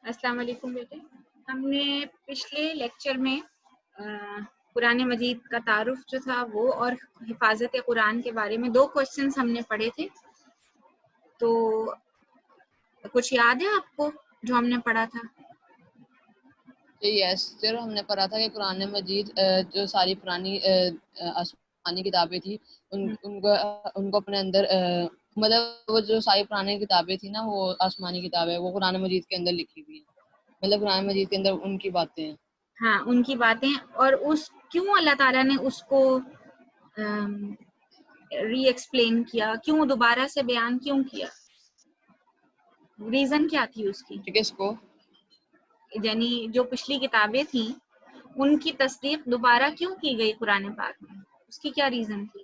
السلام علیکم بیٹے. ہم نے پچھلے لیکچر میں قرآن مجید کا تعارف جو تھا وہ اور حفاظت قرآن کے بارے میں 2 کوشچنز ہم نے پڑھے تھے. تو کچھ یاد ہے آپ کو جو ہم نے پڑھا تھا؟ یس سر، ہم نے پڑھا تھا کہ قرآن مجید جو ساری پرانی آسمانی کتابیں تھی ان کو اپنے اندر مطلب وہ جو ساری پرانی کتابیں تھی نا وہ آسمانی کتابیں وہ قرآن مجید کے اندر لکھی ہوئی ہیں. مطلب قرآن مجید کے اندر ان کی باتیں ہیں. ہاں، ان کی باتیں. اور کیوں اللہ تعالیٰ نے اس کو ری ایکسپلین کیا، کیوں دوبارہ سے بیان کیوں کیا؟ ریزن کیا تھی اس کی؟ کس کو؟ یعنی جو پچھلی کتابیں تھیں ان کی تصدیق دوبارہ کیوں کی گئی قرآن پاک میں؟ اس کی کیا ریزن تھی؟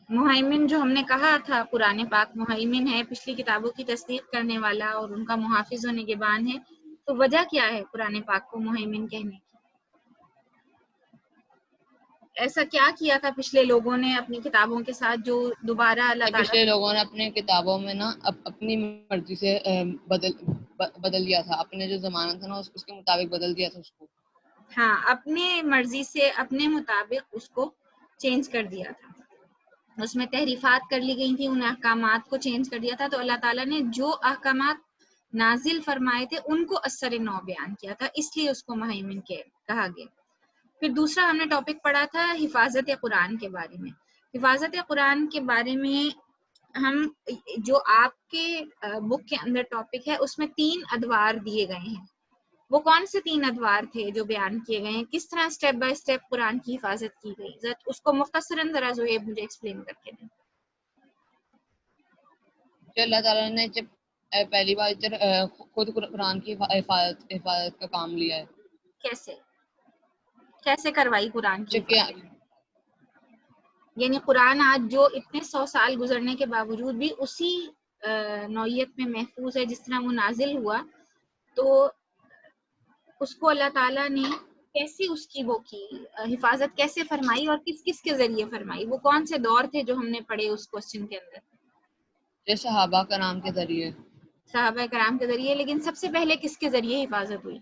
مہیمن جو ہم نے کہا تھا، قرآن پاک مہیمن ہے، پچھلی کتابوں کی تصدیق کرنے والا اور ان کا محافظ و نگہبان ہے. تو وجہ کیا ہے قرآن پاک کو مہیمن کہنے کی؟ ایسا کیا کیا تھا پچھلے لوگوں نے اپنی کتابوں کے ساتھ جو دوبارہ اللہ تعالیٰ پچھلے لوگوں نے اپنے کتابوں میں نا اپنی مرضی سے بدل دیا تھا. اپنے جو زمانہ تھا نا اس کے مطابق بدل دیا تھا اس کو. ہاں، اپنے مرضی سے اپنے مطابق اس کو چینج کر دیا تھا. اس میں تحریفات کر لی گئی تھی، ان احکامات کو چینج کر دیا تھا. تو اللہ تعالیٰ نے جو احکامات نازل فرمائے تھے ان کو اثر نو بیان کیا تھا، اس لیے اس کو مہیمن کہا گیا. پھر دوسرا ہم نے ٹاپک پڑھا تھا حفاظت قرآن کے بارے میں. حفاظت قرآن کے بارے میں ہم جو آپ کے بک کے اندر ٹاپک ہے اس میں 3 ادوار دیے گئے ہیں. وہ کون سے 3 ادوار تھے جو بیان کیے گئے ہیں؟ کس طرح سٹیپ بائی سٹیپ قرآن کی حفاظت کی گئی؟ اس کو مختصراً ذرا زہیب مجھے ایکسپلین کر کے دیں. جو اللہ تعالیٰ نے جب پہلی بار خود قرآن کی حفاظت کا کام لیا ہے. کیسے کروائی قرآن کی چونکہ حفاظت؟ یعنی قرآن آج جو اتنے 100 سال گزرنے کے باوجود بھی اسی نوعیت میں محفوظ ہے جس طرح وہ نازل ہوا، تو اس کو اللہ تعالیٰ نے کیسے اس کی وہ کی حفاظت کیسے فرمائی اور کس کس کے ذریعے فرمائی؟ وہ کون سے دور تھے جو ہم نے پڑھے اس کوسچن کے اندر؟ صحابہ کرام کے ذریعے. صحابہ کرام کے ذریعے. لیکن سب سے پہلے کس کے ذریعے حفاظت ہوئی؟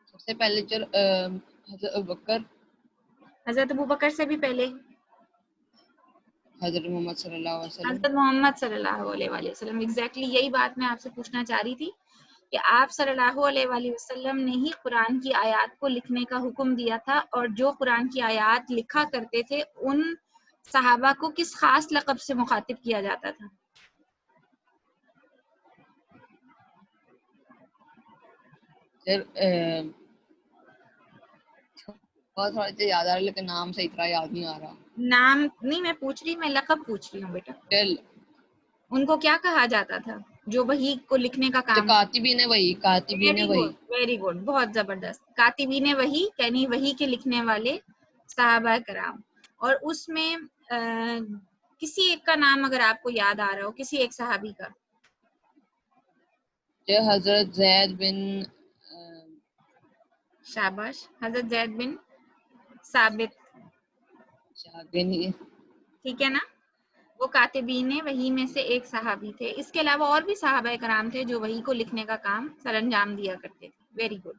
سب سے پہلے حضرت ابوبکر. حضرت ابوبکر سے بھی پہلے حضرت محمد صلی اللہ علیہ وسلم. حضرت محمد صلی اللہ علیہ وسلم. ایگزیکٹلی یہی بات میں آپ سے پوچھنا چاہ رہی تھی کہ آپ صلی اللہ علیہ وسلم نے ہی قرآن کی آیات کو لکھنے کا حکم دیا تھا، اور جو قرآن کی آیات لکھا کرتے تھے ان صحابہ کو کس خاص لقب سے مخاطب کیا جاتا تھا؟ بہت تھوڑا سا یاد آ رہا لیکن نام صحیح طرح یاد نہیں آ رہا. نام نہیں میں پوچھ رہی، میں لقب پوچھ رہی ہوں بیٹا. ان کو کیا کہا جاتا تھا جو وحی کو لکھنے کا کام؟ کاتبین وحی. ویری گڈ، بہت زبردست. کاتبین وحی یعنی وحی کے لکھنے والے صحابہ کرام. اور اس میں کسی ایک کا نام اگر آپ کو یاد آ رہا ہو، کسی ایک صحابی کا. حضرت زید بن شاباش، حضرت زید بن ثابت. ٹھیک ہے نا، وہ کاتبین وحی میں سے ایک صحابی تھے. اس کے علاوہ اور بھی صحابہ کرام تھے جو وحی کو لکھنے کا کام سر انجام دیا کرتے تھے. Very good.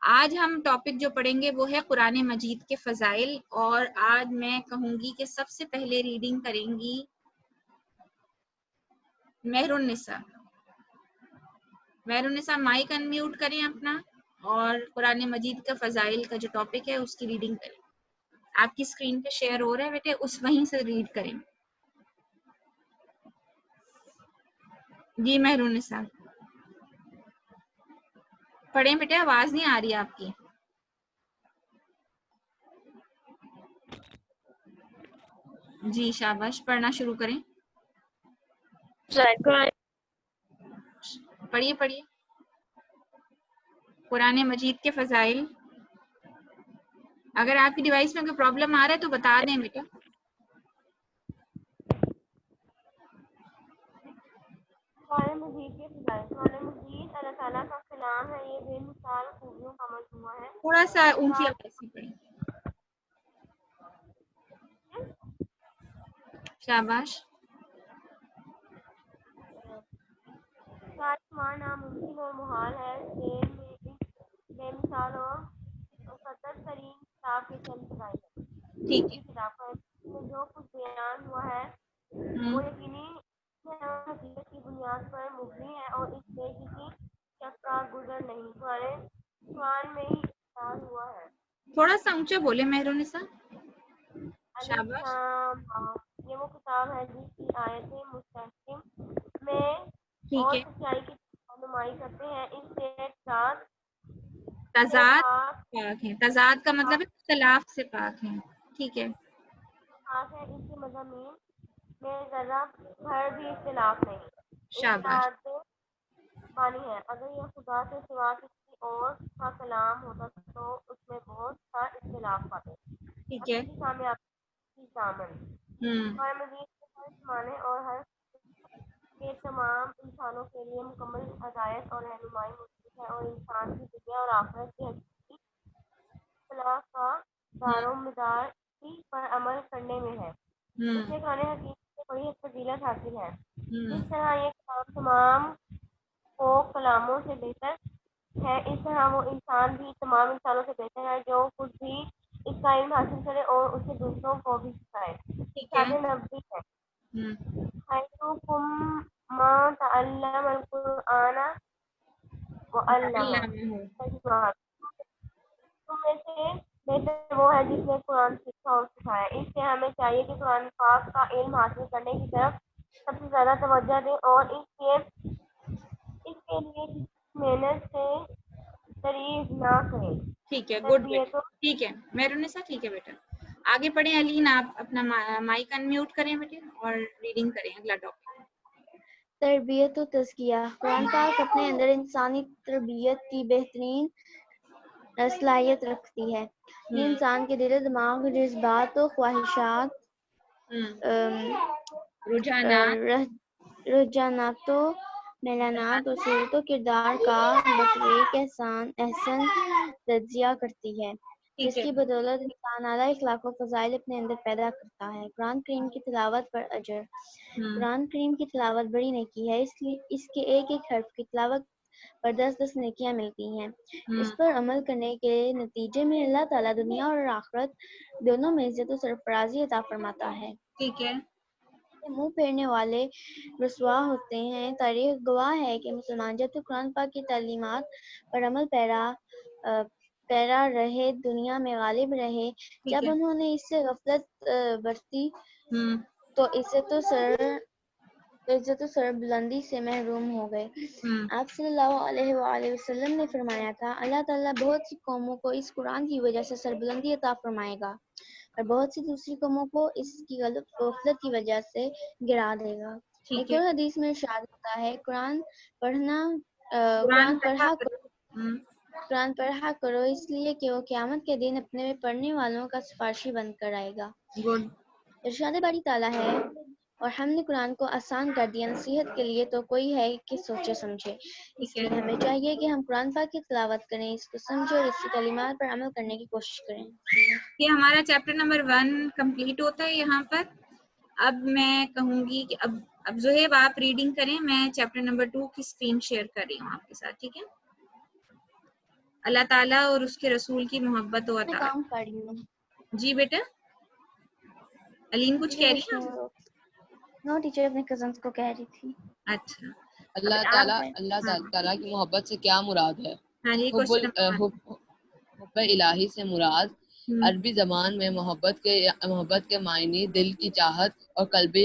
آج ہم ٹاپک جو پڑھیں گے وہ ہے قرآن مجید کے فضائل، اور آج میں کہوں گی کہ سب سے پہلے ریڈنگ کریں گی مہر النساء. مہر النساء مائک انمیوٹ کریں اپنا، اور قرآن مجید کا فضائل کا جو ٹاپک ہے اس کی ریڈنگ کریں. آپ کی اسکرین پہ شیئر ہو رہا ہے بیٹے، اس وہیں سے ریڈ کریں. جی مہر النساء پڑھیں بیٹے، آواز نہیں آ رہی آپ کی. جی شاباش، پڑھنا شروع کریں. پڑھیے قرآن مجید کے فضائل. اگر آپ کی ڈیوائس میں کوئی پرابلم آ رہا ہے تو بتا دیں بیٹا. قرآن مجید کے فضائل. قرآن مجید اللہ تعالیٰ کا کلام ہے، یہ بے مثال خوبیوں کا مجموعہ ہے. تھوڑا سا اونچی آواز سے پڑھیں. شاباش. خواہ ناممکن اور محال ہے ذیل میں اس بے مثال اور مقدس ترین کتاب کے چند فضائل ہیں. ٹھیک ہے. یہ کتاب کا میں جو کچھ بیان ہوا ہے وہ یقینی حقیقت کی بنیاد پر مبنی ہے اور اس سے کسی شک کا گزر نہیں. قرآن میں ہی اقرار ہوا ہے. تھوڑا سا اونچا بولے مہرونسا. الف شاباش. لام را. یہ وہ کتاب ہے جس کی آیتیں مستحکم میں ٹھیک اور ہے. سچائی کی رہنمائی کرتے ہیں. اس سے تضاد تضاد پاک پاک ہیں. تضاد کا مطلب ہے اختلاف سے پاک ہیں. ٹھیک ہے. پاک ہے. اس کے مضامین میں ذرہ بھر بھی اختلاف نہیں. شاباش. اتحاد بانی ہے. اگر یہ خدا سے سوا کسی اور کا کلام ہوتا تو اس میں بہت سا اختلاف پاتے. ٹھیک ہے. حقیقی کامیابی کی ضامن قرآن مجید کے ہر زمانے اور ہر کے تمام انسانوں کے لیے مکمل ہدایت اور رہنمائی موجود ہے اور انسان کی دنیا اور آخرت کی حقیقی فلاح کا دار و مدار اسی پر عمل کرنے میں ہے. اس سے قرآن حکیم سے بڑی فضیلت حاصل ہے. جس طرح یہ کلام تمام کو کلاموں سے بہتر ہے اس طرح وہ انسان بھی تمام انسانوں سے بہتر ہے جو خود بھی اس کا علم حاصل کرے اور اسے دوسروں کو بھی سکھائے. ٹھیک ہے. ارشاد نبوی ہے خیرکم من تعلم القرآن وعلمہ. تم میں سے بہتر وہ ہے جس نے قرآن سیکھا اور سکھایا. اس سے ہمیں چاہیے کہ قرآن پاک کا علم حاصل کرنے کی طرف سب سے زیادہ توجہ دیں اور اس کے لیے کسی محنت سے دریغ نہ کریں. ٹھیک ہے. گڈ بیٹا. تربیت و ٹھیک ہے مہرونسا. ٹھیک ہے بیٹا. آگے پڑھیں. علین آپ اپنا مائک انمیوٹ کریں بیٹے اور ریڈنگ کریں اگلا ٹاپک. تربیت و تزکیہ. قرآن پاک اپنے اندر انسانی تربیت کی بہترین صلاحیت رکھتی ہے. یہ انسان کے دل و دماغ، جذبات و خواہشات، رجحانات و میلانات اور صورت و کردار کا بطریق احسن تجزیہ کرتی ہے، جس کی بدولت انسان اعلیٰ اخلاق و فضائل اپنے اندر پیدا کرتا ہے. قرآن کریم کی تلاوت پر اجر. قرآن کریم کی تلاوت بڑی نیکی ہے. اس کے ایک ایک حرف کی تلاوت پر 10 نیکیاں ملتی ہیں. اس پر عمل کرنے کے نتیجے میں اللہ تعالیٰ دنیا اور آخرت دونوں میں عزت و سرفرازی عطا فرماتا ہے. ٹھیک ہے. منہ پھیرنے والے رسوا ہوتے ہیں. تاریخ گواہ ہے کہ مسلمان جب تک قرآن پاک کی تعلیمات پر عمل پیرا رہے، دنیا میں غالب رہے. جب انہوں نے اس سے غفلت برتی تو عزت و سر بلندی سے محروم ہو گئے. آپ صلی اللہ علیہ وآلہ وسلم نے فرمایا تھا، اللہ تعالیٰ بہت سی قوموں کو اس قرآن کی وجہ سے سربلندی عطا فرمائے گا اور بہت سی دوسری قوموں کو اس کی غفلت کی وجہ سے گرا دے گا. ایک اور حدیث میں ارشاد ہوتا ہے، قرآن پڑھا کرو اس لیے کہ وہ قیامت کے دن اپنے میں پڑھنے والوں کا سفارشی بن کر آئے گا. ارشاد باری تعالیٰ ہے، اور ہم نے قرآن کو آسان کر دیا نصیحت کے لیے تو کوئی ہے کہ سوچے سمجھے. اس لیے ہمیں چاہیے کہ ہم قرآن پاک کی تلاوت کریں، اس کو سمجھیں اور اس کی تعلیمات پر عمل کرنے کی کوشش کریں. یہ ہمارا چیپٹر نمبر 1 کمپلیٹ ہوتا ہے یہاں پر. اب میں کہوں گی کہ اب زہیب آپ ریڈنگ کریں، میں چیپٹر نمبر 2 کی اسکرین شیئر کر رہی ہوں آپ کے ساتھ. ٹھیک ہے. اللہ تعالیٰ اور اس کے رسول کی محبت و میں اطاعت. کام کر رہی ہوں. جی بیٹا علیم کچھ کہہ رہی ہیں؟ نو ٹیچر اپنے کزنس کو کہہ رہی تھی. اچھا. اللہ تعالیٰ کی محبت سے کیا مراد ہے؟ حب الہی سے مراد عربی زبان میں محبت کے معنی دل کی چاہت اور قلبی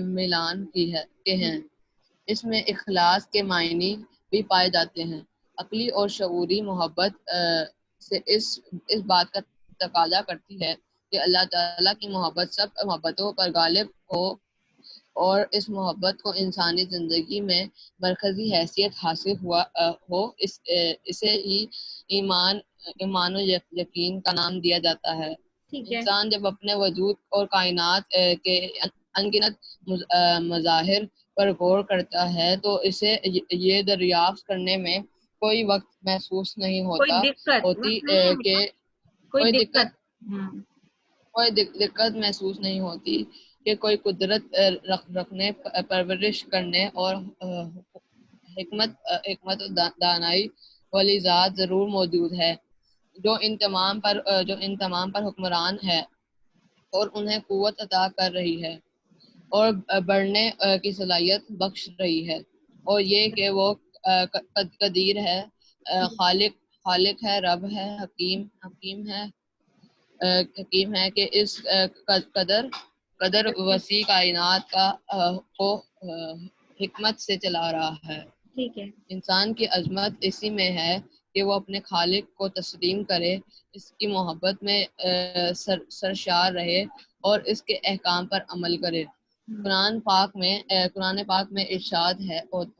میلان کے ہیں. اس میں اخلاص کے معنی بھی پائے جاتے ہیں. عقلی اور شعوری محبت سے اس بات کا تقاضا کرتی ہے کہ اللہ تعالیٰ کی محبت سب محبتوں پر غالب ہو اور اس محبت کو انسانی زندگی میں مرکزی حیثیت حاصل ہو. اسے ہی ایمان و یقین کا نام دیا جاتا ہے. انسان جب اپنے وجود اور کائنات کے انگنت مظاہر پر غور کرتا ہے تو اسے یہ دریافت کرنے میں کوئی وقت محسوس نہیں کوئی دقت محسوس نہیں ہوتی کہ کوئی قدرت رکھنے، پرورش کرنے اور حکمت و دانائی والی ذات ضرور موجود ہے جو ان تمام پر حکمران ہے اور انہیں قوت عطا کر رہی ہے اور بڑھنے کی صلاحیت بخش رہی ہے، اور یہ کہ وہ قدیر ہے، خالق ہے، رب ہے، حکیم ہے کہ اس قدر وسیع کائنات کو حکمت سے چلا رہا ہے۔ ٹھیک ہے، انسان کی عظمت اسی میں ہے کہ وہ اپنے خالق کو تسلیم کرے، اس کی محبت میں سرشار رہے اور اس کے احکام پر عمل کرے۔ قرآن پاک میں ارشاد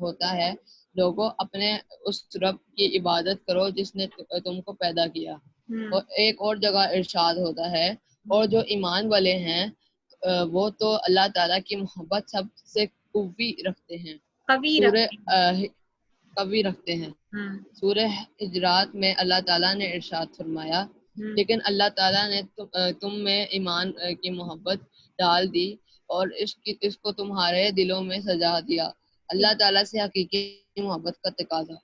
ہوتا ہے، لوگوں اپنے اس رب کی عبادت کرو جس نے تم کو پیدا کیا۔ اور ایک اور جگہ ارشاد ہوتا ہے، اور جو ایمان والے ہیں وہ تو اللہ تعالیٰ کی محبت سب سے قوی رکھتے ہیں، قوی رکھتے ہیں۔ سورہ حجرات میں اللہ تعالیٰ نے ارشاد فرمایا، لیکن اللہ تعالیٰ نے تم میں ایمان کی محبت ڈال دی اور اس کو تمہارے دلوں میں سجا دیا۔ اللہ تعالیٰ سے حقیقی محبت کا تقاضا۔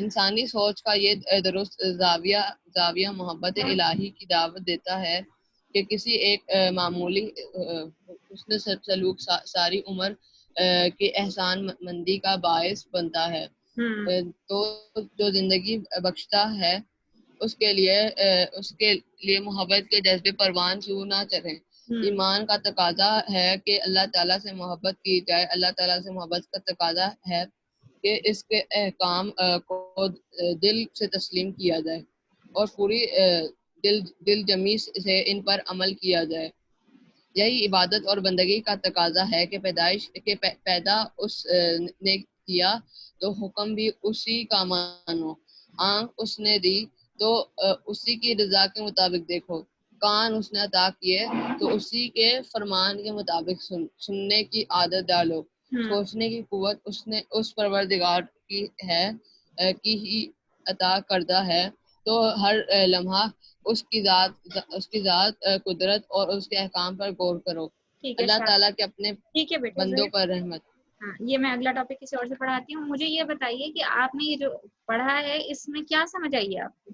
انسانی سوچ کا یہ درست زاویہ محبت الہی کی دعوت دیتا ہے کہ کسی ایک معمولی حسن سلوک ساری عمر کی احسان مندی کا باعث بنتا ہے۔ تو جو زندگی بخشتا ہے اس کے لیے محبت کے جذبے پروان چو نہ چڑھیں۔ ایمان کا تقاضا ہے کہ اللہ تعالیٰ سے محبت کی جائے، اللہ تعالیٰ سے محبت کا تقاضا ہے کہ اس کے احکام کو دل سے تسلیم کیا جائے اور پوری دل جمی سے ان پر عمل کیا جائے۔ یہی عبادت اور بندگی کا تقاضا ہے کہ پیدا اس نے کیا تو حکم بھی اسی کا مانو، آنکھ اس نے دی تو اسی کی رضا کے مطابق دیکھو، کان اس نے عطا کیے تو اسی کے فرمان کے مطابق سننے کی عادت ڈالو، سوچنے کی قوت اس پروردگار کی ہے کی ہی عطا کردہ ہے، تو ہر لمحہ اس کی ذات قدرت اور اس کے احکام پر غور کرو۔ اللہ تعالیٰ کے اپنے بندوں پر رحمت۔ ہاں، یہ میں اگلا ٹاپک کسی اور سے پڑھاتی ہوں۔ مجھے یہ بتائیے کہ آپ نے یہ جو پڑھا ہے اس میں کیا سمجھ آئی ہے آپ کو؟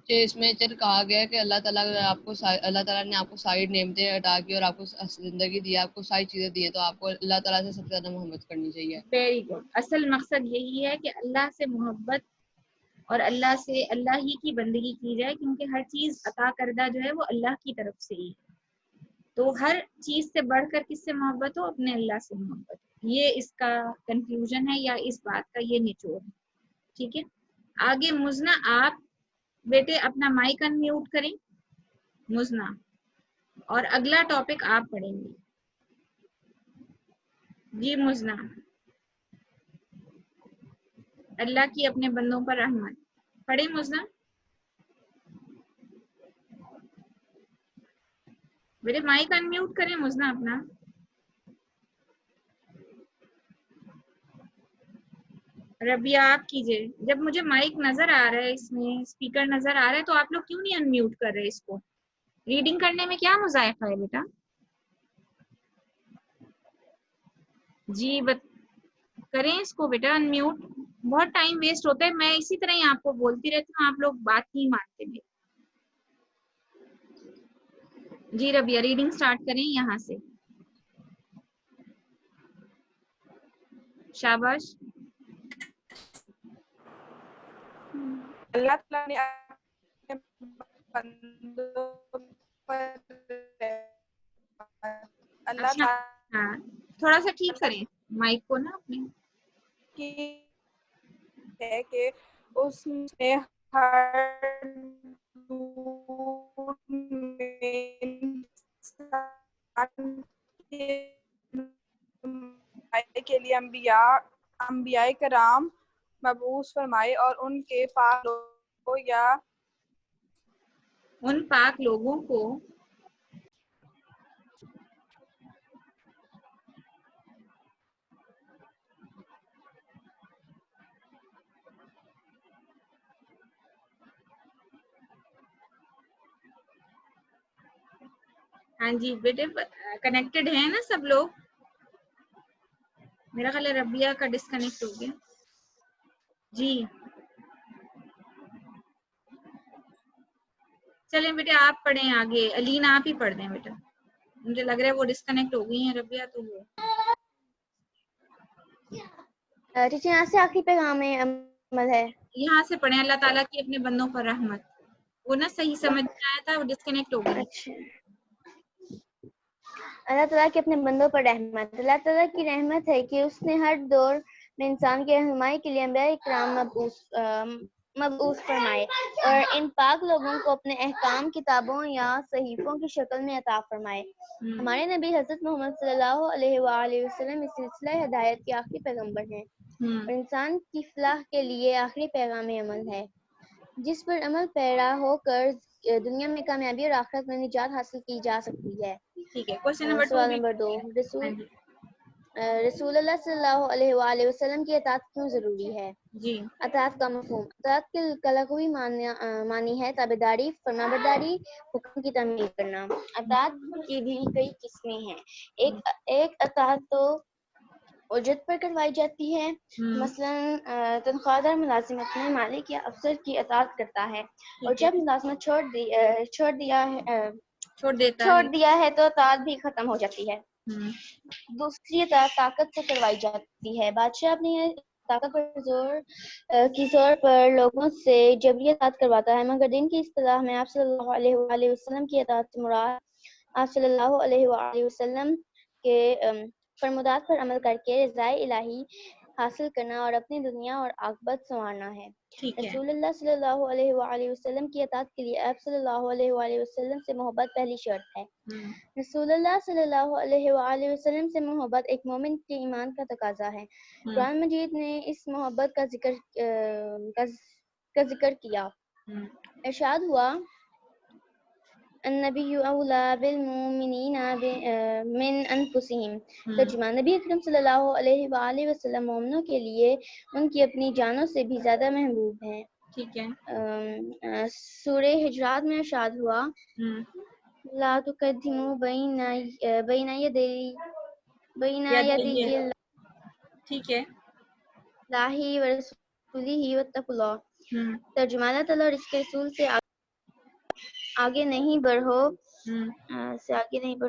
کہ اس میں کہا گیا کہ اللہ تعالیٰ نے آپ کو ساری نعمتیں عطا کی اور آپ کو زندگی دی، آپ کو ساری چیزیں دی ہیں، تو آپ کو اللہ تعالیٰ سے سب سے زیادہ محبت کرنی چاہیے۔ Very good. اصل مقصد یہی ہے کہ اللہ سے محبت اور اللہ ہی کی بندگی کی جائے، کیونکہ ہر چیز عطا کردہ جو ہے وہ اللہ کی طرف سے ہی، تو ہر چیز سے بڑھ کر کس سے محبت ہو؟ اپنے اللہ سے محبت ہو۔ یہ اس کا کنکلوژن ہے یا اس بات کا یہ نچوڑ ہے۔ ٹھیک ہے، آگے مزنا، آپ بیٹے اپنا مائک ان میوٹ کریں مزنا، اور اگلا ٹاپک آپ پڑھیں گے۔ جی مزنا، اللہ کی اپنے بندوں پر رحمت پڑھیں مزنا۔ میرے مائک ان میوٹ کریں مزنا اپنا۔ ربیہ آپ کیجئے، جب مجھے مائک نظر آ رہا ہے، اس میں اسپیکر نظر آ رہا ہے، تو آپ لوگ کیوں نہیں ان میوٹ کر رہے اس کو؟ ریڈنگ کرنے میں کیا مذائقہ ہے بیٹا؟ جی کریں اس کو بیٹا ان میوٹ، بہت ٹائم ویسٹ ہوتا ہے، میں اسی طرح ہی آپ کو بولتی رہتی ہوں، آپ لوگ بات نہیں مانتے میری۔ جی ربیہ ریڈنگ سٹارٹ کریں یہاں سے، شاباش۔ اللہ تعالیٰ نے اپنے بندوں پر اللہ تعالیٰ ہاں تھوڑا سا ٹھیک کریں مائک کو نا اپنے، کی ہے کہ اس نے ہر دور میں انسان کے لیے انبیاء کرام مبعوث فرمائے اور ان کے پاک لوگوں یا ان پاک لوگوں کو ہاں جی بیٹے کنیکٹڈ ہیں نا سب لوگ؟ میرا خیال ہے ربیہ کا ڈسکنیکٹ ہو گیا. جی چلیں بیٹے آپ پڑھیں آگے. علین آپ ہی پڑھ دیں بیٹا, مجھے لگ رہا ہے وہ ڈسکنیکٹ ہو گئی ہیں ربیہ تو وہ. ٹیچر یہاں سے آخری پیغام عمل ہے. یہاں سے پڑھیں اللہ تعالیٰ کی اپنے بندوں پر رحمت. وہ نا صحیح سمجھ میں آیا تھا, وہ ڈسکنیکٹ ہو گئی. اچھا. اللہ تعالیٰ کے اپنے بندوں پر رحمت. اللہ تعالیٰ کی رحمت ہے کہ اس نے ہر دور میں انسان کی رہنمائی کے لیے انبیاء اکرام مبعوث فرمائے اور ان پاک لوگوں کو اپنے احکام کتابوں یا صحیفوں کی شکل میں عطا فرمائے. ہمارے نبی حضرت محمد صلی اللہ علیہ وآلہ وسلم اس سلسلہ ہدایت کے آخری پیغمبر ہیں اور انسان کی فلاح کے لیے آخری پیغام عمل ہے, جس پر عمل پیرا ہو کر دنیا میں کامیابی اور آخرت میں نجات حاصل کی جا سکتی ہے. ٹھیک ہے, کوشچن نمبر 2 سوال بھی. نمبر 2, رسول اللہ صلی اللہ علیہ وآلہ وسلم کی اطاعت کیوں ضروری ہے؟ جی اطاعت کا مفہوم. اطاعت کے لغوی معنی ہے تابعداری, فرمانبرداری, حکم کی تعمیل کرنا. اطاعت کی بھی کئی قسمیں ہیں. ایک اطاعت تو اجرت پر کروائی جاتی ہے, مثلا تنخواہ دار ملازم اپنے مالک یا افسر کی اطاعت کرتا ہے اور جب ملازمت چھوڑ دیا ہے تو اطاعت بھی ختم ہو جاتی ہے. دوسری اطاعت طاقت سے کروائی جاتی ہے. بادشاہ اپنی طاقت پر زور پر لوگوں سے جبری اطاعت کرواتا ہے, مگر دین کی اصطلاح میں آپ صلی اللہ علیہ وآلہ وسلم کی اطاعت سے مراد آپ صلی اللہ علیہ وآلہ وسلم کے فرمودات پر عمل کر کے رضائے الہی حاصل کرنا اور اپنی دنیا اور عاقبت سنوارنا ہے. رسول اللہ صلی اللہ علیہ وآلہ وسلم کی اطاعت کے لیے آپ صلی اللہ علیہ وآلہ وسلم سے محبت پہلی شرط ہے. رسول اللہ صلی اللہ علیہ وآلہ وسلم سے محبت ایک مومن کے ایمان کا تقاضا ہے. قرآن مجید نے اس محبت کا ذکر کیا. ارشاد ہوا النبی اولی بالمؤمنین من انفسہم. ترجمہ, نبی اکرم صلی اللہ علیہ وآلہ وسلم مومنوں کے لیے ان کی اپنی جانوں سے بھی زیادہ محبوب ہیں. ٹھیک ہے. سورہ حجرات میں ارشاد ہوا لا تقدموا بین یدی اللہ. ٹھیک ہے. اللہ ورسولہ واتقوا اللہ. ترجمہ, اللہ تعالیٰ اور اس کے رسول سے آگے نہیں بڑھو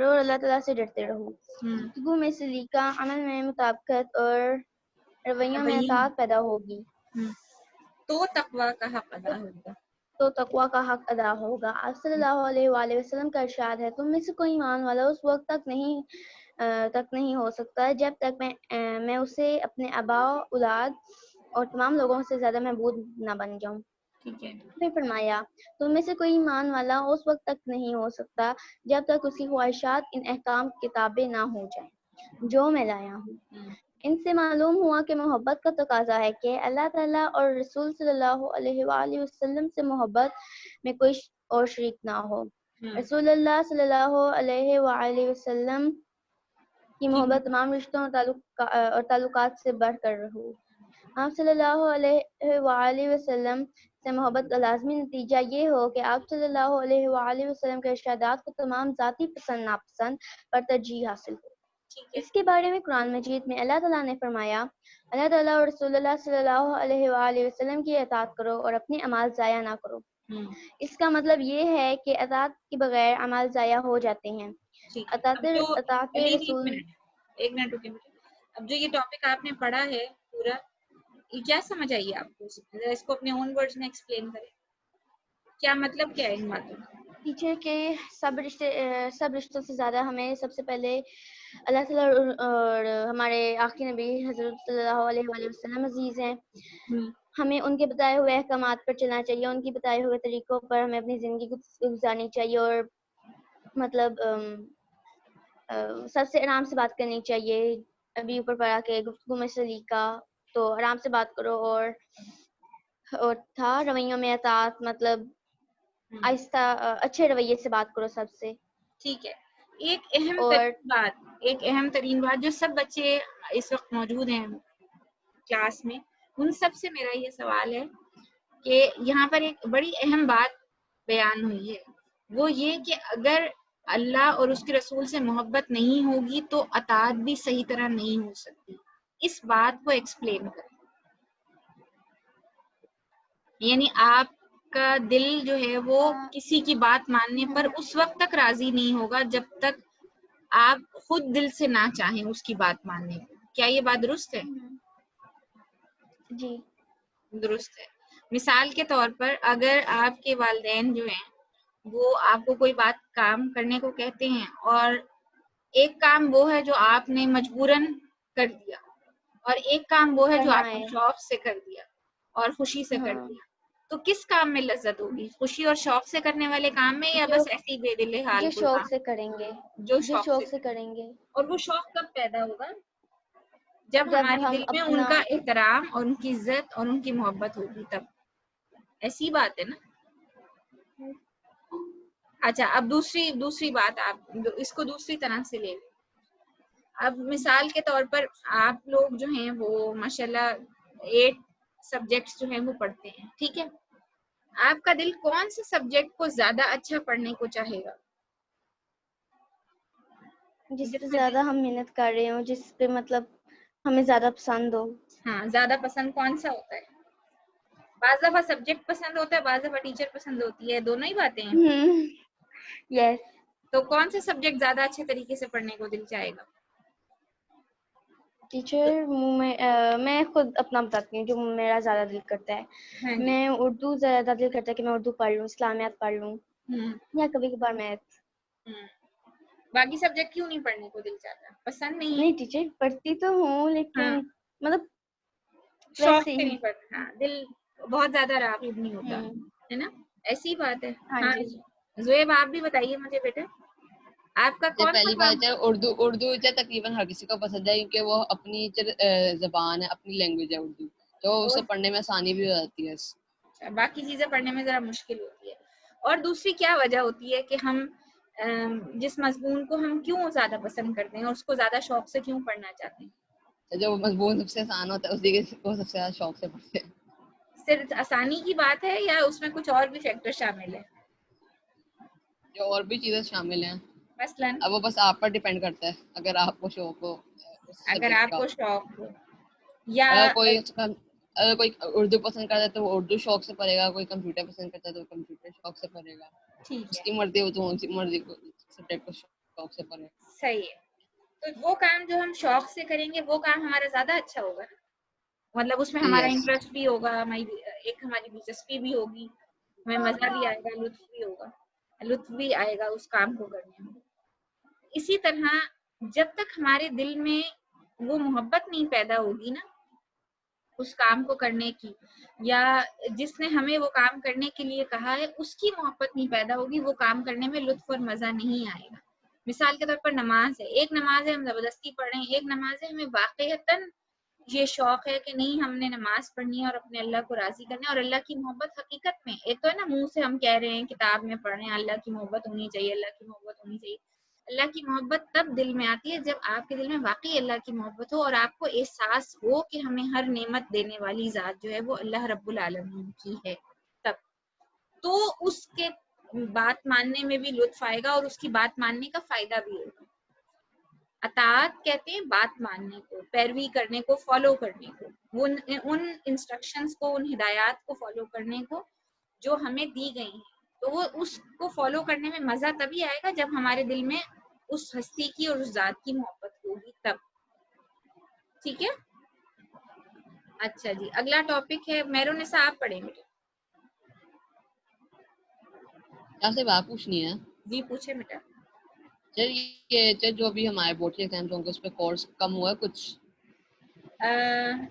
اور اللہ تعالیٰ سے ڈرتے رہو. گفتگو میں سلیقہ, عمل میں مطابقت اور رویوں میں اطاعت پیدا ہوگی تو تقویٰ کا حق ادا ہوگا. تقویٰ کا حق ادا ہوگا. آپ صلی اللہ علیہ وآلہ وسلم کا ارشاد ہے تم میں سے کوئی ایمان والا اس وقت تک نہیں ہو سکتا جب تک میں اسے اپنے آبا, اولاد اور تمام لوگوں سے زیادہ محبوب نہ بن جاؤں. پھر فرمایا تم میں سے کوئی ایمان والا اس وقت تک نہیں ہو سکتا جب تک اس کی خواہشات ان احکام کتابیں نہ ہو جائیں جو میں لایا ہوں. ان سے معلوم ہوا کہ محبت کا تقاضا ہے کہ اللہ تعالیٰ اور رسول صلی اللہ علیہ وآلہ وسلم سے محبت میں کوئی اور شریک نہ ہو. رسول اللہ صلی اللہ علیہ وآلہ وسلم کی محبت تمام رشتوں اور تعلقات سے بڑھ کر ہو. آپ صلی اللہ علیہ وآلہ وسلم سے محبت کا لازمی نتیجہ یہ ہو کہ آپ صلی اللہ علیہ وآلہ وسلم کے ارشادات کو تمام ذاتی پسند ناپسند پر ترجیح حاصل ہو. اس کے بارے میں قرآن مجید میں اللہ تعالیٰ نے فرمایا اللہ تعالیٰ اور رسول اللہ صلی اللہ علیہ وآلہ وسلم کی اطاعت کرو اور اپنے اعمال ضائع نہ کرو. اس کا مطلب یہ ہے کہ اطاعت کے بغیر اعمال ضائع ہو جاتے ہیں. اطاعت رسول. ایک منٹ رکیں. اب جو یہ ٹاپک آپ نے پڑھا ہے پورا, یہ کیا سمجھ آئیے آپ کو؟ اس کو اپنے اون ورڈز میں ایکسپلین کریں. کیا مطلب کیا ہے ان باتوں کا؟ ٹیچر کے سب رشتوں سے زیادہ ہمیں سب سے پہلے اللہ تعالیٰ اور ہمارے آخری نبی حضرت صلی اللہ علیہ وآلہ وسلم عزیز ہیں. ہمیں ان کے بتائے ہوئے احکامات پر چلنا چاہیے, ان کی بتائے ہوئے طریقوں پر ہمیں اپنی زندگی کو گزارنی چاہیے اور مطلب سب سے آرام سے بات کرنی چاہیے. ابھی اوپر پڑھا کہ گفتگو میں سلیقہ, تو آرام سے بات کرو اور تھا رویوں میں اطاعت, مطلب آہستہ اچھے رویے سے بات کرو سب سے. ٹھیک ہے. ایک اہم ترین بات جو سب بچے اس وقت موجود ہیں کلاس میں, ان سب سے میرا یہ سوال ہے کہ یہاں پر ایک بڑی اہم بات بیان ہوئی ہے, وہ یہ کہ اگر اللہ اور اس کے رسول سے محبت نہیں ہوگی تو اطاعت بھی صحیح طرح نہیں ہو سکتی. اس بات کو ایکسپلین کریں. یعنی آپ کا دل جو ہے وہ کسی کی بات ماننے پر اس وقت تک راضی نہیں ہوگا جب تک آپ خود دل سے نہ چاہیں اس کی بات ماننے کو. کیا یہ بات درست ہے؟ جی درست ہے. مثال کے طور پر اگر آپ کے والدین جو ہیں وہ آپ کو کوئی بات کام کرنے کو کہتے ہیں اور ایک کام وہ ہے جو آپ نے مجبوراً کر دیا اور ایک کام وہ ہے جو آپ نے شوق سے کر دیا اور خوشی سے کر دیا, تو کس کام میں لذت ہوگی؟ خوشی اور شوق سے کرنے والے کام میں یا بس ایسی بے دل حال جو کوئی شوق کام سے کریں گے, جو جو شوق شوق سے سے کریں گے. اور وہ شوق کب پیدا ہوگا؟ جب جب ہمارے ہم دل میں ان اپنا کا احترام اور ان کی عزت اور ان کی محبت ہوگی تب. ایسی بات ہے نا. اچھا اب دوسری بات, آپ اس کو دوسری طرح سے لے لیں. اب مثال کے طور پر آپ لوگ جو ہیں وہ ماشاءاللہ 8 سبجیکٹس جو ہیں وہ پڑھتے ہیں, ٹھیک ہے. آپ کا دل کون سے سبجیکٹ کو زیادہ اچھا پڑھنے کو چاہے گا؟ جس پہ زیادہ ہم محنت کر رہے ہوں, جس پہ مطلب ہمیں زیادہ پسند ہو. ہاں زیادہ پسند کون سا ہوتا ہے؟ بعض دفعہ سبجیکٹ پسند ہوتا ہے, بعض دفعہ ٹیچر پسند ہوتی ہے, دونوں ہی باتیں ہیں. یس. تو کون سے سبجیکٹ زیادہ اچھے طریقے سے پڑھنے کو دل چاہے گا؟ ٹیچر میں خود اپنا بتاتی ہوں جو میرا زیادہ دل کرتا ہے. میں اردو زیادہ دل کرتا ہے کہ میں اردو پڑھ لوں, اسلامیات پڑھ لوں یا کبھی کبھار میتھ. باقی سبجیکٹ کیوں نہیں پڑھنے کو دل چاہتا؟ پسند نہیں ہے؟ نہیں ٹیچر پڑھتی تو ہوں لیکن مطلب شوق سے نہیں پڑھتا, دل بہت زیادہ راغب نہیں ہوتا ہے نا. ایسی بات ہے. ہاں زویب آپ بھی بتائیے مجھے بیٹا, آپ کا کون سا پہلی بات ہے اردو تقریباً ہر کسی کو پسند ہے کیونکہ وہ اپنی زبان ہے, اپنی لینگویج ہے اردو, تو اسے پڑھنے میں آسانی بھی ہو جاتی ہے. باقی چیزیں پڑھنے میں ذرا مشکل ہوتی ہے. اور دوسری کیا وجہ ہوتی ہے کہ ہم جس مضمون کو ہم کیوں زیادہ پسند کرتے ہیں اور اس کو زیادہ شوق سے کیوں پڑھنا چاہتے ہیں؟ جو مضمون سب سے آسان ہوتا ہے اسی کو سب سے زیادہ شوق سے پڑھتے ہیں. صرف آسانی کی بات ہے یا اس میں کچھ اور بھی فیکٹر شامل ہے؟ جو اور بھی چیزیں شامل ہیں, مثلاً اب وہ بس آپ پر ڈیپینڈ کرتا ہے. اگر آپ کو شوق ہو اگر آپ کو شوق ہو یا اگر کوئی اردو پسند کرتا ہے تو وہ اردو شوق سے پڑھے گا, کوئی کمپیوٹر پسند کرتا ہے تو وہ کمپیوٹر شوق سے پڑھے گا. اس کی مرضی ہو تو اسی مرضی کو سبجیکٹ کو شوق سے پڑھے. صحیح ہے. تو وہ کام جو ہم شوق سے کریں گے وہ کام ہمارا زیادہ اچھا ہوگا نا, مطلب اس میں ہمارا انٹرسٹ بھی ہوگا, ہماری دلچسپی بھی ہوگی, ہمیں مزہ بھی آئے گا, لطف بھی آئے گا اس کام کو کرنے میں. اسی طرح جب تک ہمارے دل میں وہ محبت نہیں پیدا ہوگی نا اس کام کو کرنے کی, یا جس نے ہمیں وہ کام کرنے کے لیے کہا ہے اس کی محبت نہیں پیدا ہوگی, وہ کام کرنے میں لطف اور مزہ نہیں آئے گا. مثال کے طور پر نماز ہے, ایک نماز ہے ہم زبردستی پڑھ رہے ہیں, ایک نماز ہے ہمیں واقعتاً یہ شوق ہے کہ نہیں ہم نے نماز پڑھنی ہے اور اپنے اللہ کو راضی کرنا ہے, اور اللہ کی محبت حقیقت میں, ایک تو ہے نا منہ سے ہم کہہ رہے ہیں کتاب میں پڑھ رہے ہیں اللہ کی محبت ہونی چاہیے, اللہ کی محبت ہونی چاہیے. اللہ کی محبت تب دل میں آتی ہے جب آپ کے دل میں واقعی اللہ کی محبت ہو اور آپ کو احساس ہو کہ ہمیں ہر نعمت دینے والی ذات جو ہے وہ اللہ رب العالمین کی ہے, تب تو اس کے بات ماننے میں بھی لطف آئے گا اور اس کی بات ماننے کا فائدہ بھی ہوگا. اطاعت کہتے ہیں بات ماننے کو, پیروی کرنے کو, فالو کرنے کو, وہ ان انسٹرکشنز کو, ان ہدایات کو فالو کرنے کو جو ہمیں دی گئی ہیں. تو وہ اس کو فالو کرنے میں مزہ تبھی آئے گا جب ہمارے دل میں اس ہستی کی اور اس ذات کی محبت ہوگی تب. ٹھیک ہے. اچھا جی, اگلا ٹاپک ہے میرونسا, آپ پڑھیں گے. کیا سے بات پوچھنی ہے؟ جی پوچھے بیٹا. یہ جو بھی ہمارے بورڈ کے ایگزامز ہوں گے اس پہ کورس کم ہوا ہے کچھ؟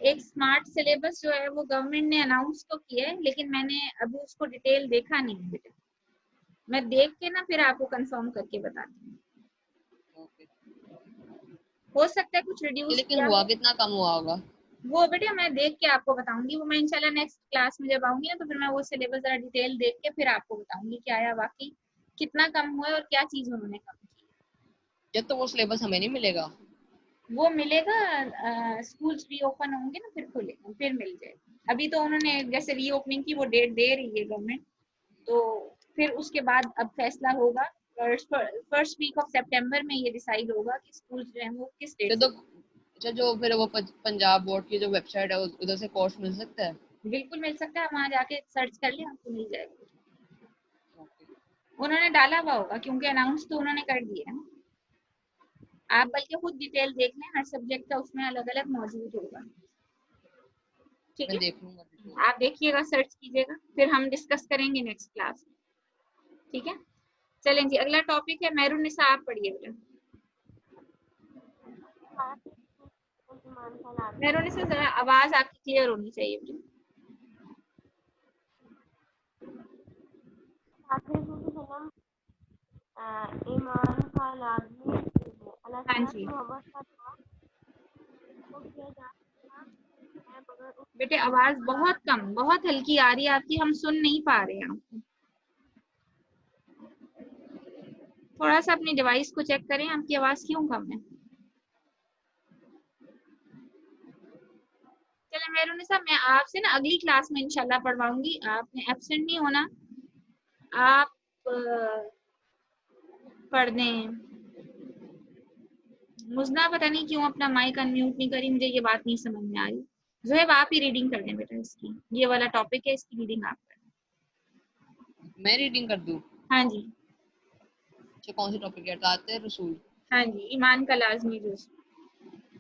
ایک اسمارٹ سلیبس جو ہے وہ گورنمنٹ نے اناؤنس تو کیا ہے, لیکن میں نے ابھی اس کو ڈیٹیل دیکھا نہیں بیٹا. میں دیکھ کے نا پھر آپ کو کنفرم کر کے بتاتی ہوں. ہو سکتا ہے کچھ ریڈیوس لیکن کیا ہوا ہو, کتنا کم ہوا ہوگا وہ بیٹا میں دیکھ کے آپ کو بتاؤں گی. وہ میں انشاءاللہ نیکسٹ کلاس میں جب آؤں گی نا تو پھر میں وہ سلیبس ذرا ڈیٹیل دیکھ کے پھر آپ کو بتاؤں گی کہ آیا واقعی کتنا کم ہوا ہے اور کیا چیز انہوں نے کم کی. جب تو وہ سلیبس ہمیں نہیں ملے گا. وہ ملے گا اسکولس ری اوپن ہوں گے نا پھر کھلے گا, پھر مل جائے گا. ابھی تو انہوں نے جیسے ری اوپننگ کی وہ ڈیٹ دے رہی ہے گورنمنٹ, تو پھر اس کے بعد اب فیصلہ ہوگا. فرسٹ ویک آف سپٹمبر میں یہ ڈیسائیڈ ہوگا کہ اسکول جو ہیں وہ کس ڈیٹ سے. اچھا جو پھر وہ پنجاب بورڈ کی جو ویب سائٹ ہے ادھر سے کورس مل سکتا ہے؟ بالکل مل سکتا ہے, وہاں جا کے سرچ کر لیں آپ کو مل جائے گا. انہوں نے ڈالا ہوا ہوگا کیونکہ اناؤنس تو انہوں نے کر دیا ہے. آپ بلکہ خود ڈیٹیل دیکھ لیں, ہر سبجیکٹ کا اس میں الگ الگ موجود ہوگا. ٹھیک میں ہے, دیکھ لوں گا ڈیٹیل. آپ دیکھیے گا, سرچ کیجیے گا, پھر ہم ڈسکس کریں گے نیکسٹ کلاس میں. ٹھیک ہے, چلیں جی اگلا ٹاپک ہے مہر النساء. آپ پڑھیے بیٹا. مہر النساء ذرا آواز آپ کی کلیئر ہونی چاہیے بیٹا. ایمان کا لازمی اللہ ہاں تعالیٰ جی کی محبت کا دعویٰ کو کیا جا سکتا ہے مگر اس بیٹے آواز بہت کم, بہت ہلکی آ رہی ہے آپ کی, ہم سن نہیں پا رہے ہیں آپ کو. تھوڑا سا اپنی ڈیوائس کو چیک کریں, آپ کی آواز کیوں کم ہے. چلیں مہر النساء, میں آپ سے نا اگلی کلاس میں انشاءاللہ پڑھواؤں گی. آپ نے ایبسینٹ نہیں ہونا, آپ پڑھ دیں. مزنہ پتہ نہیں کیوں اپنا مائک ان میوٹ نہیں کری, مجھے یہ بات نہیں سمجھ میں آ رہی. زہیب آپ ہی ریڈنگ کر دیں بیٹا اس کی, یہ والا ٹاپک ہے, اس کی ریڈنگ آپ کریں. میں ریڈنگ کر دوں؟ ہاں جی. اچھا کون سی ٹاپک ہے؟ اطاعت رسول. ہاں جی, ایمان کا لازمی جزو.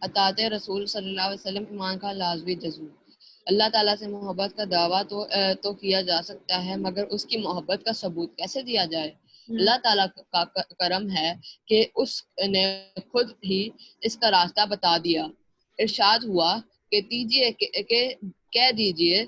اطاعت رسول صلی اللہ علیہ وسلم ایمان کا لازمی جزو. اللہ تعالیٰ سے محبت کا دعویٰ تو کیا جا سکتا ہے, مگر اس کی محبت کا ثبوت کیسے دیا جائے؟ اللہ تعالیٰ کا کرم ہے کہ اس نے خود ہی اس کا راستہ بتا دیا. ارشاد ہوا کہ کہہ دیجئے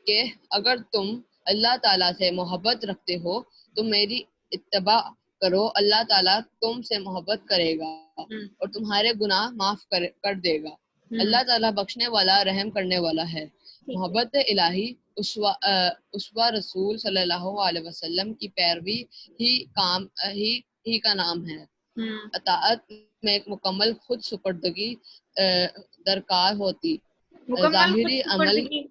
کہ اگر تم اللہ تعالیٰ سے محبت رکھتے ہو تو میری اتباع کرو, اللہ تعالیٰ تم سے محبت کرے گا اور تمہارے گناہ معاف کر دے گا. اللہ تعالیٰ بخشنے والا رحم کرنے والا ہے. محبت الہی اسوہ رسول صلی اللہ علیہ وسلم کی پیروی ہی کا نام ہے. اطاعت میں ایک مکمل خود سپردگی درکار ہوتی. مکمل خود ظاہری عمل سپردگی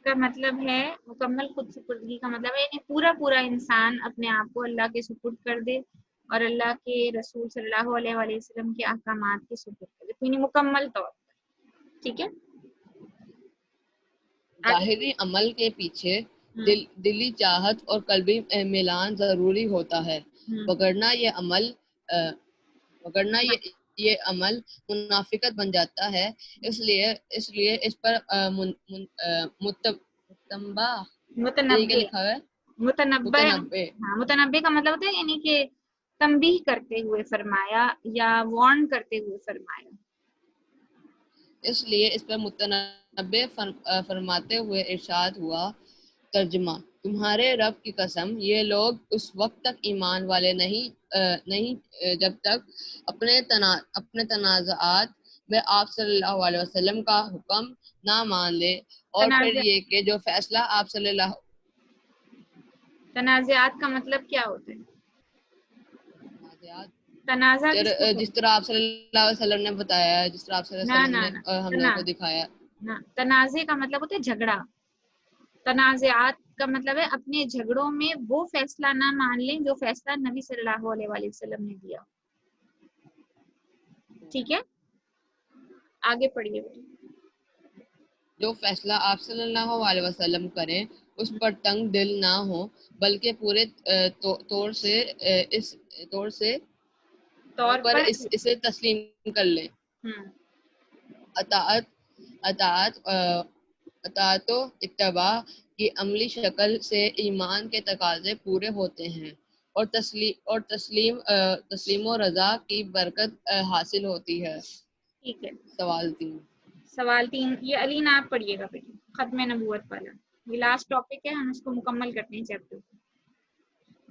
کا مطلب ہے, مکمل خود سپردگی کا مطلب ہے یعنی پورا انسان اپنے آپ کو اللہ کے سپرد کر دے اور اللہ کے رسول صلی اللہ علیہ وآلہ وسلم کے احکامات کے سپرد کر دے, یعنی مکمل طور پر. ٹھیک ہے, ظاہری عمل کے پیچھے دلی چاہت اور قلبی میلان ضروری ہوتا ہے, وگرنہ یہ عمل منافقت بن جاتا ہے. اس لیے اس پر متنبع کا مطلب ہوتا ہے یعنی کہ تنبیہ کرتے ہوئے فرمایا یا وارن کرتے ہوئے فرمایا. اس لیے اس پر متنبع فرماتے ہوئے ارشاد ہوا. ترجمہ: تمہارے رب کی قسم, یہ لوگ اس وقت تک ایمان والے نہیں جب تک اپنے تنازعات میں آپ صلی اللہ علیہ وسلم کا حکم نہ مان لے, اور پھر یہ کہ جو فیصلہ آپ صلی اللہ. تنازعات کا مطلب کیا ہوتا ہے؟ تنازع جس طرح آپ صلی اللہ علیہ وسلم نے بتایا, جس طرح آپ صلی اللہ علیہ وسلم نے ہم لوگوں کو دکھایا. تنازع کا مطلب ہوتا ہے جھگڑا. تنازعات کا مطلب ہے اپنے جھگڑوں میں وہ فیصلہ نہ مان لیں جو فیصلہ نبی صلی اللہ علیہ وآلہ وسلم نے دیا. ٹھیک ہے, آگے پڑھیے. جو فیصلہ آپ صلی اللہ علیہ وسلم کریں اس پر تنگ دل نہ ہو, بلکہ پورے طور پر اسے تسلیم کر لیں. اطاعت و اتباع کی عملی شکل سے ایمان کے تقاضے پورے ہوتے ہیں اور تسلیم و رضا کی برکت حاصل ہوتی ہے. ٹھیک ہے, سوال 3 یہ علین آپ پڑھیے گا بیٹی, ختم نبوت والا. یہ لاسٹ ٹاپک ہے, ہم اس کو مکمل کرتے ہیں چیپٹر.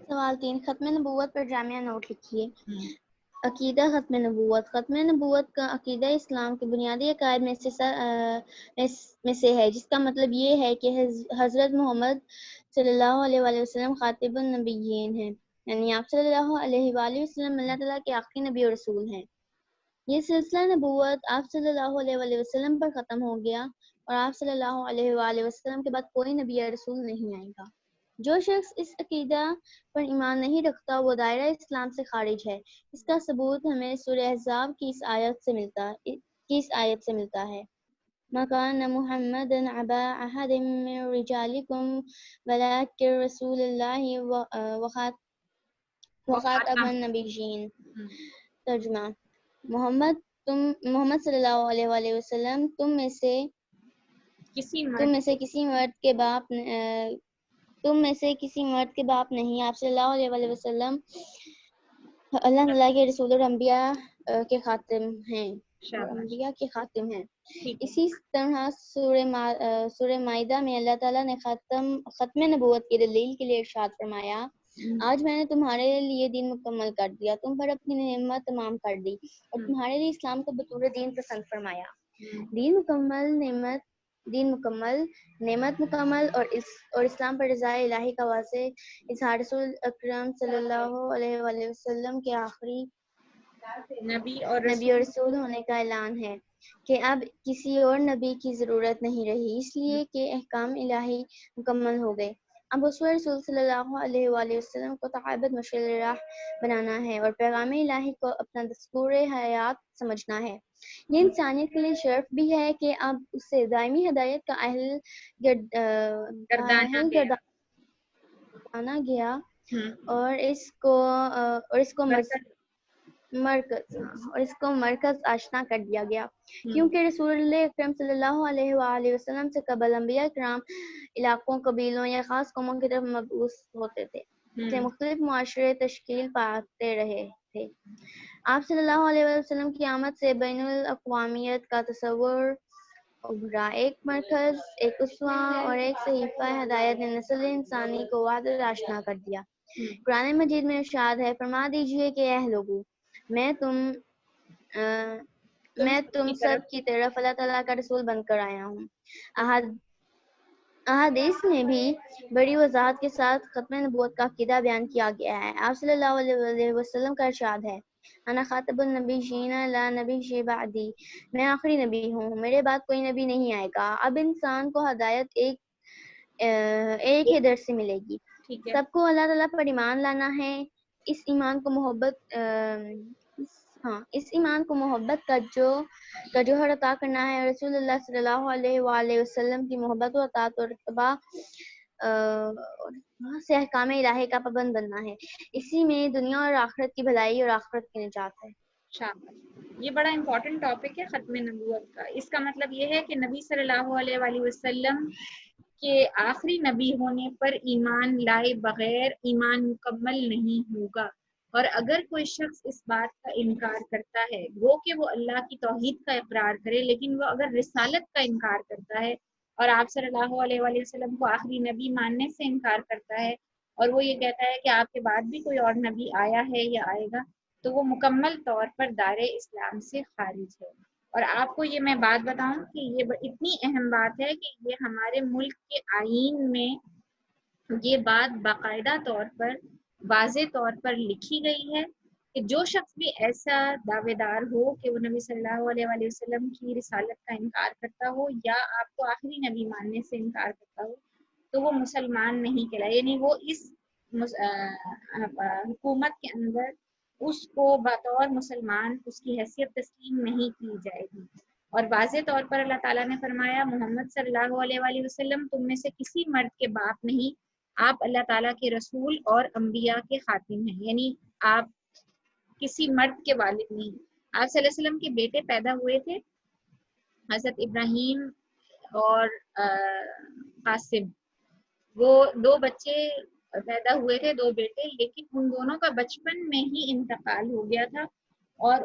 سوال 3, ختم نبوت پر جامعہ نوٹ لکھیے. عقیدہ ختم نبوت. ختم نبوت کا عقیدہ اسلام کے بنیادی عقائد میں سے ہے, جس کا مطلب یہ ہے کہ حضرت محمد صلی اللہ علیہ وآلہ وسلم خاتم النبیین ہیں, یعنی آپ صلی اللہ علیہ وآلہ وسلم اللہ تعالیٰ کے آخری نبی اور رسول ہیں. یہ سلسلہ نبوت آپ صلی اللہ علیہ وآلہ وسلم پر ختم ہو گیا اور آپ صلی اللہ علیہ وآلہ وسلم کے بعد کوئی نبی یا رسول نہیں آئے گا. جو شخص اس عقیدہ پر ایمان نہیں رکھتا وہ دائرہ اسلام سے خارج ہے. اس کا ثبوت ہمیں سورہ احزاب کی اس آیت سے ملتا ہے 21 آیت سے ملتا ہے۔ ما كان محمد أبا أحد من رجالكم ولكن رسول الله وخاتم النبيين۔ ترجمہ، محمد صلی اللہ علیہ وآلہ وسلم تم میں سے کسی مرد کے باپ نہیں، آپ صلی اللہ علیہ وآلہ وسلم اللہ تعالیٰ کے رسول اور انبیاء کے خاتم ہیں۔ اسی طرح سورہ مائدہ میں اللہ تعالیٰ نے ختم نبوت کی دلیل کے لیے ارشاد فرمایا، آج میں نے تمہارے لیے دین مکمل کر دیا، تم پر اپنی نعمت تمام کر دی اور تمہارے لیے اسلام کو بطور دین پسند فرمایا۔ دین مکمل، نعمت مکمل اور اسلام پر رضا الہی کا واضح اظہار رسول اکرم صلی اللہ علیہ وآلہ وسلم کے آخری نبی اور رسول ہونے کا اعلان ہے کہ اب کسی اور نبی کی ضرورت نہیں رہی، اس لیے کہ احکام الہی مکمل ہو گئے۔ اب اسوہ رسول صلی اللہ علیہ وآلہ وسلم کو تعبد مشعل راہ بنانا ہے اور پیغام الہی کو اپنا دستور حیات سمجھنا ہے۔ یہ انسانیت کے لیے شرف بھی ہے کہ اب اسے دائمی ہدایت کا اہل گردانا گیا اور اس کو مرکز آشنا کر دیا گیا، کیونکہ رسول اللہ اکرم صلی اللہ علیہ وآلہ وسلم سے قبل انبیاء کرام علاقوں، قبیلوں یا خاص قوموں کی طرف مبعوث ہوتے تھے، سے مختلف معاشرے تشکیل پاتے رہے تھے۔ آپ صلی اللہ علیہ وسلم کی آمد سے بین الاقوامیت کا تصور ابھرا، ایک مرکز، ایک اسوہ اور ایک صحیفہ ہدایت نے نسل انسانی کو وحدت آشنا کر دیا۔ قرآن مجید میں ارشاد ہے، فرما دیجئے کہ اے لوگو، میں تم سب کی طرف اللہ تعالیٰ کا رسول بن کر آیا ہوں۔ احادیث میں بھی بڑی وضاحت کے ساتھ ختم نبوت کا عقیدہ بیان کیا گیا ہے۔ آپ صلی اللہ علیہ وسلم کا ارشاد ہے، انا خاتم النبیین لا نبی بعدی، میں آخری نبی ہوں، میرے بعد کوئی نبی نہیں آئے گا۔ اب انسان کو ہدایت ایک ہی در سے ملے گی، سب کو اللہ تعالیٰ پر ایمان لانا ہے، اس ایمان کو محبت کا جوہر عطا کرنا ہے، رسول اللہ صلی اللہ علیہ وآلہ وسلم کی محبت و اطاعت اور اتباع سے احکام الہی کا پابند بننا ہے، اسی میں دنیا اور آخرت کی بھلائی اور آخرت کی نجات ہے۔ شاباش، یہ بڑا امپورٹنٹ ٹاپک ہے ختم نبوت کا۔ اس کا مطلب یہ ہے کہ نبی صلی اللہ علیہ وآلہ وسلم کے آخری نبی ہونے پر ایمان لائے بغیر ایمان مکمل نہیں ہوگا، اور اگر کوئی شخص اس بات کا انکار کرتا ہے، وہ کہ وہ اللہ کی توحید کا اقرار کرے، لیکن وہ اگر رسالت کا انکار کرتا ہے اور آپ صلی اللہ علیہ وآلہ وسلم کو آخری نبی ماننے سے انکار کرتا ہے، اور وہ یہ کہتا ہے کہ آپ کے بعد بھی کوئی اور نبی آیا ہے یا آئے گا، تو وہ مکمل طور پر دار اسلام سے خارج ہے۔ اور آپ کو یہ میں بات بتاؤں کہ یہ اتنی اہم بات ہے کہ یہ ہمارے ملک کے آئین میں یہ بات باقاعدہ طور پر واضح طور پر لکھی گئی ہے کہ جو شخص بھی ایسا دعوے دار ہو کہ وہ نبی صلی اللہ علیہ وآلہ وسلم کی رسالت کا انکار کرتا ہو یا آپ کو آخری نبی ماننے سے انکار کرتا ہو، تو وہ مسلمان نہیں کہلائے، یعنی وہ اس حکومت کے اندر اس کو بطور مسلمان اس کی حیثیت تسلیم نہیں کی جائے گی۔ اور واضح طور پر اللہ تعالیٰ نے فرمایا، محمد صلی اللہ علیہ وآلہ وسلم تم میں سے کسی مرد کے باپ نہیں، آپ اللہ تعالیٰ کے رسول اور انبیاء کے خاتم ہیں، یعنی آپ کسی مرد کے والد نہیں۔ آپ صلی اللہ علیہ وسلم کے بیٹے پیدا ہوئے تھے، حضرت ابراہیم اور قاسم، وہ دو بچے پیدا ہوئے تھے، دو بیٹے، لیکن ان دونوں کا بچپن میں ہی انتقال ہو گیا تھا، اور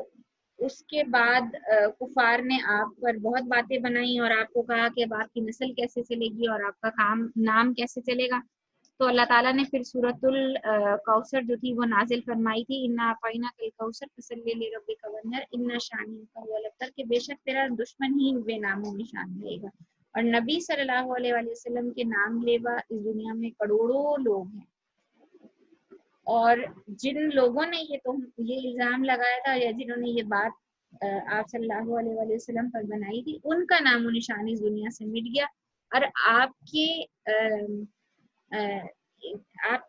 اس کے بعد کفار نے آپ پر بہت باتیں بنائی اور آپ کو کہا کہ اب آپ کی نسل کیسے چلے گی اور آپ کا نام کیسے چلے گا۔ تو اللہ تعالیٰ نے پھر سورۃ الکوثر جو تھی وہ نازل فرمائی تھی، انا اعطیناک الکوثر فصلی لربک وانحر ان شانئک هو الابتر، کہ بے شک تیرا دشمن ہی بے نام و نشان رہے گا۔ اور نبی صلی اللہ علیہ وآلہ وسلم کے نام لیوا اس دنیا میں کروڑوں لوگ ہیں، اور جن لوگوں نے یہ الزام لگایا تھا یا جنہوں نے یہ بات آپ صلی اللہ علیہ وآلہ وسلم پر بنائی تھی، ان کا نام و نشان اس دنیا سے مٹ گیا، اور آپ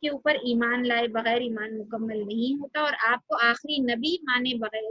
کے اوپر ایمان لائے بغیر ایمان مکمل نہیں ہوتا، اور آپ کو آخری نبی مانے بغیر